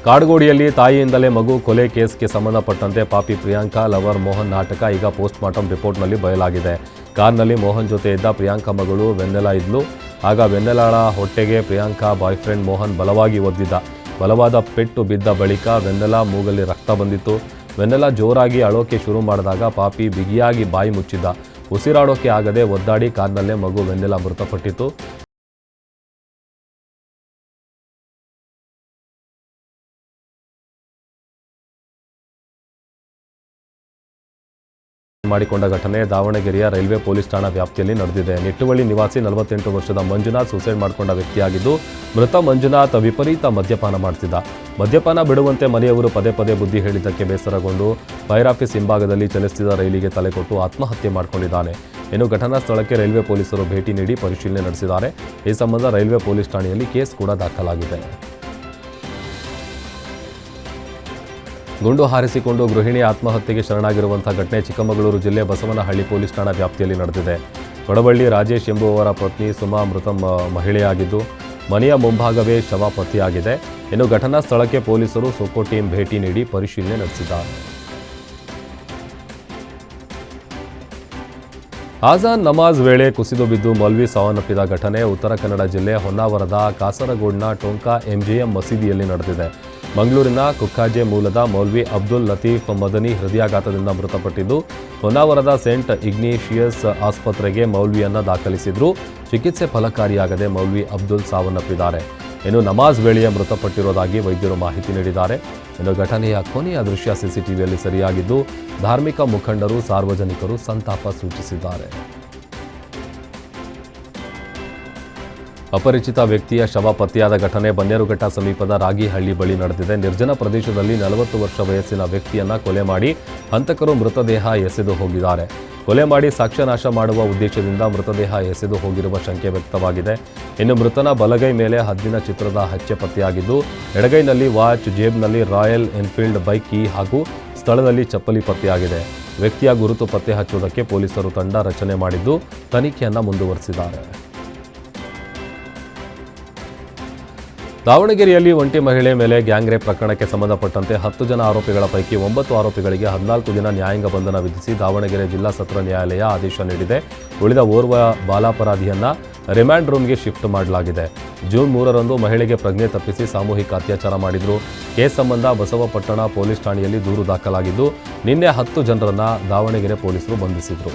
ಕಾಡ್ಗೋಡಿಯಲ್ಲಿ ತಾಯಿಯಿಂದಲೇ ಮಗು ಕೊಲೆ ಕೇಸ್ಗೆ ಸಂಬಂಧಪಟ್ಟಂತೆ ಪಾಪಿ ಪ್ರಿಯಾಂಕಾ ಲವರ್ ಮೋಹನ್ ನಾಟಕ ಈಗ ಪೋಸ್ಟ್ ಮಾರ್ಟಂ ರಿಪೋರ್ಟ್ನಲ್ಲಿ ಬಯಲಾಗಿದೆ. ಕಾರ್ನಲ್ಲಿ ಮೋಹನ್ ಜೊತೆ ಇದ್ದ ಪ್ರಿಯಾಂಕಾ ಮಗಳು ವೆನ್ನೆಲಾ ಇದ್ಲು. ಆಗ ವೆನ್ನೆಲಾಳ ಹೊಟ್ಟೆಗೆ ಪ್ರಿಯಾಂಕಾ ಬಾಯ್ ಫ್ರೆಂಡ್ ಮೋಹನ್ ಬಲವಾಗಿ ಒದ್ದಿದ್ದ. ಬಲವಾದ ಪೆಟ್ಟು ಬಿದ್ದ ಬಳಿಕ ವೆನ್ನೆಲಾ ಮೂಗಲ್ಲಿ ರಕ್ತ ಬಂದಿತ್ತು. ವೆನ್ನೆಲಾ ಜೋರಾಗಿ ಅಳೋಕೆ ಶುರು ಮಾಡಿದಾಗ ಪಾಪಿ ಬಿಗಿಯಾಗಿ ಬಾಯಿ ಮುಚ್ಚಿದ್ದ. ಉಸಿರಾಡೋಕೆ ಆಗದೆ ಒದ್ದಾಡಿ ಕಾರ್ನಲ್ಲೇ ಮಗು ವೆನ್ನೆಲಾ ಮೃತಪಟ್ಟಿತು. ಮಾಡಿಕೊಂಡ ಘಟನೆ ದಾವಣಗೆರೆಯ ರೈಲ್ವೆ ಪೊಲೀಸ್ ಠಾಣಾ ವ್ಯಾಪ್ತಿಯಲ್ಲಿ ನಡೆದಿದೆ. ನಿಟ್ಟುವಳ್ಳಿ ನಿವಾಸಿ 48 ವರ್ಷದ ಮಂಜುನಾಥ್ ಸೂಸೈಡ್ ಮಾಡಿಕೊಂಡ ವ್ಯಕ್ತಿಯಾಗಿದ್ದು, ಮೃತ ಮಂಜುನಾಥ್ ವಿಪರೀತ ಮದ್ಯಪಾನ ಮಾಡ್ತಿದ್ದ. ಮದ್ಯಪಾನ ಬಿಡುವಂತೆ ಮನೆಯವರು ಪದೇ ಪದೇ ಬುದ್ಧಿ ಹೇಳಿದ್ದಕ್ಕೆ ಬೇಸರಗೊಂಡು ಫೈರ್ ಆಫೀಸ್ ಹಿಂಭಾಗದಲ್ಲಿ ಚಲಿಸುತ್ತಿದ್ದ ರೈಲಿಗೆ ತಲೆ ಕೊಟ್ಟು ಆತ್ಮಹತ್ಯೆ ಮಾಡಿಕೊಂಡಿದ್ದಾನೆ. ಇನ್ನು ಘಟನಾ ಸ್ಥಳಕ್ಕೆ ರೈಲ್ವೆ ಪೊಲೀಸರು ಭೇಟಿ ನೀಡಿ ಪರಿಶೀಲನೆ ನಡೆಸಿದ್ದಾರೆ. ಈ ಸಂಬಂಧ ರೈಲ್ವೆ ಪೊಲೀಸ್ ಠಾಣೆಯಲ್ಲಿ ಕೇಸ್ ಕೂಡ ದಾಖಲಾಗಿದೆ. ಗುಂಡು ಹಾರಿಸಿಕೊಂಡು ಗೃಹಿಣಿ ಆತ್ಮಹತ್ಯೆಗೆ ಶರಣಾಗಿರುವಂತಹ ಘಟನೆ ಚಿಕ್ಕಮಗಳೂರು ಜಿಲ್ಲೆ ಬಸವನಹಳ್ಳಿ ಪೊಲೀಸ್ ಠಾಣಾ ವ್ಯಾಪ್ತಿಯಲ್ಲಿ ನಡೆದಿದೆ. ಕೊಡಬಳ್ಳಿ ರಾಜೇಶ್ ಎಂಬುವವರ ಪತ್ನಿ ಸುಮಾ ಮೃತ ಮಹಿಳೆಯಾಗಿದ್ದು ಮನೆಯ ಮುಂಭಾಗವೇ ಶವ ಪತ್ತೆಯಾಗಿದೆ. ಇನ್ನು ಘಟನಾ ಸ್ಥಳಕ್ಕೆ ಪೊಲೀಸರು ಸೊಕೋ ಟೀಮ್ ಭೇಟಿ ನೀಡಿ ಪರಿಶೀಲನೆ ನಡೆಸಿದ್ದಾರೆ. ಆಜಾನ್ ನಮಾಜ್ ವೇಳೆ ಕುಸಿದು ಬಿದ್ದು ಮೌಲ್ವಿ ಸಾವನ್ನಪ್ಪಿದ ಘಟನೆ ಉತ್ತರ ಕನ್ನಡ ಜಿಲ್ಲೆ ಹೊನ್ನಾವರದ ಕಾಸರಗೋಡ್ನ ಟೊಂಕಾ ಎಂಜಿಎಂ ಮಸೀದಿಯಲ್ಲಿ ನಡೆದಿದೆ. ಮಂಗಳೂರಿನ ಕುಕ್ಕಾಜೆ ಮೂಲದ ಮೌಲ್ವಿ ಅಬ್ದುಲ್ ಲತೀಫ್ ಮದನಿ ಹೃದಯಾಘಾತದಿಂದ ಮೃತಪಟ್ಟಿದ್ದು ಹೊನ್ನಾವರದ ಸೇಂಟ್ ಇಗ್ನೇಷಿಯಸ್ ಆಸ್ಪತ್ರೆಗೆ ಮೌಲ್ವಿಯನ್ನ ದಾಖಲಿಸಿದ್ರು. ಚಿಕಿತ್ಸೆ ಫಲಕಾರಿಯಾಗದೆ ಮೌಲ್ವಿ ಅಬ್ದುಲ್ ಸಾವನ್ನಪ್ಪಿದ್ದಾರೆ. ಇನ್ನು ನಮಾಜ್ ವೇಳೆಯೇ ಮೃತಪಟ್ಟಿರುವುದಾಗಿ ವೈದ್ಯರು ಮಾಹಿತಿ ನೀಡಿದ್ದಾರೆ. ಇನ್ನು ಘಟನೆಯ ಕೊನೆಯ ದೃಶ್ಯ ಸಿಸಿಟಿವಿಯಲ್ಲಿ ಸೆರೆಯಾಗಿದ್ದು ಧಾರ್ಮಿಕ ಮುಖಂಡರು ಸಾರ್ವಜನಿಕರು ಸಂತಾಪ ಸೂಚಿಸಿದ್ದಾರೆ. ಅಪರಿಚಿತ ವ್ಯಕ್ತಿಯ ಶವ ಪತ್ತೆಯಾದ ಘಟನೆ ಬನ್ನೇರುಘಟ್ಟ ಸಮೀಪದ ರಾಗಿಹಳ್ಳಿ ಬಳಿ ನಡೆದಿದೆ. ನಿರ್ಜನ ಪ್ರದೇಶದಲ್ಲಿ 40 ವರ್ಷ ವಯಸ್ಸಿನ ವ್ಯಕ್ತಿಯನ್ನ ಕೊಲೆ ಮಾಡಿ ಹಂತಕರು ಮೃತದೇಹ ಎಸೆದು ಹೋಗಿದ್ದಾರೆ. ಕೊಲೆ ಮಾಡಿ ಸಾಕ್ಷ್ಯನಾಶ ಮಾಡುವ ಉದ್ದೇಶದಿಂದ ಮೃತದೇಹ ಎಸೆದು ಹೋಗಿರುವ ಶಂಕೆ ವ್ಯಕ್ತವಾಗಿದೆ. ಇನ್ನು ಮೃತನ ಬಲಗೈ ಮೇಲೆ ಹದ್ದಿನ ಚಿತ್ರದ ಹಚ್ಚೆ ಪತ್ತೆಯಾಗಿದ್ದು ಎಡಗೈನಲ್ಲಿ ವಾಚ್, ಜೇಬ್ನಲ್ಲಿ ರಾಯಲ್ ಎನ್ಫೀಲ್ಡ್ ಬೈಕ್ ಕೀ ಹಾಗೂ ಸ್ಥಳದಲ್ಲಿ ಚಪ್ಪಲಿ ಪತ್ತೆಯಾಗಿದೆ. ವ್ಯಕ್ತಿಯ ಗುರುತು ಪತ್ತೆ ಹಚ್ಚುವುದಕ್ಕೆ ಪೊಲೀಸರು ತಂಡ ರಚನೆ ಮಾಡಿದ್ದು ತನಿಖೆಯನ್ನು ಮುಂದುವರೆಸಿದ್ದಾರೆ. ದಾವಣಗೆರೆಯಲ್ಲಿ ಒಂಟಿ ಮಹಿಳೆ ಮೇಲೆ ಗ್ಯಾಂಗ್ ರೇಪ್ ಪ್ರಕರಣಕ್ಕೆ ಸಂಬಂಧಪಟ್ಟಂತೆ 10 ಜನ ಆರೋಪಿಗಳ ಪೈಕಿ 9 ಆರೋಪಿಗಳಿಗೆ 14 ದಿನ ನ್ಯಾಯಾಂಗ ಬಂಧನ ವಿಧಿಸಿ ದಾವಣಗೆರೆ ಜಿಲ್ಲಾ ಸತ್ರ ನ್ಯಾಯಾಲಯ ಆದೇಶ ನೀಡಿದೆ. ಉಳಿದ ಓರ್ವ ಬಾಲಾಪರಾಧಿಯನ್ನ ರಿಮ್ಯಾಂಡ್ ರೂಮ್ಗೆ ಶಿಫ್ಟ್ ಮಾಡಲಾಗಿದೆ. ಜೂನ್ 3ರಂದು ಮಹಿಳೆಗೆ ಪ್ರಜ್ಞೆ ತಪ್ಪಿಸಿ ಸಾಮೂಹಿಕ ಅತ್ಯಾಚಾರ ಮಾಡಿದ್ರು. ಕೇಸ್ ಸಂಬಂಧ ಬಸವಪಟ್ಟಣ ಪೊಲೀಸ್ ಠಾಣೆಯಲ್ಲಿ ದೂರು ದಾಖಲಾಗಿದ್ದು ನಿನ್ನೆ 10 ಜನರನ್ನ ದಾವಣಗೆರೆ ಪೊಲೀಸರು ಬಂಧಿಸಿದ್ರು.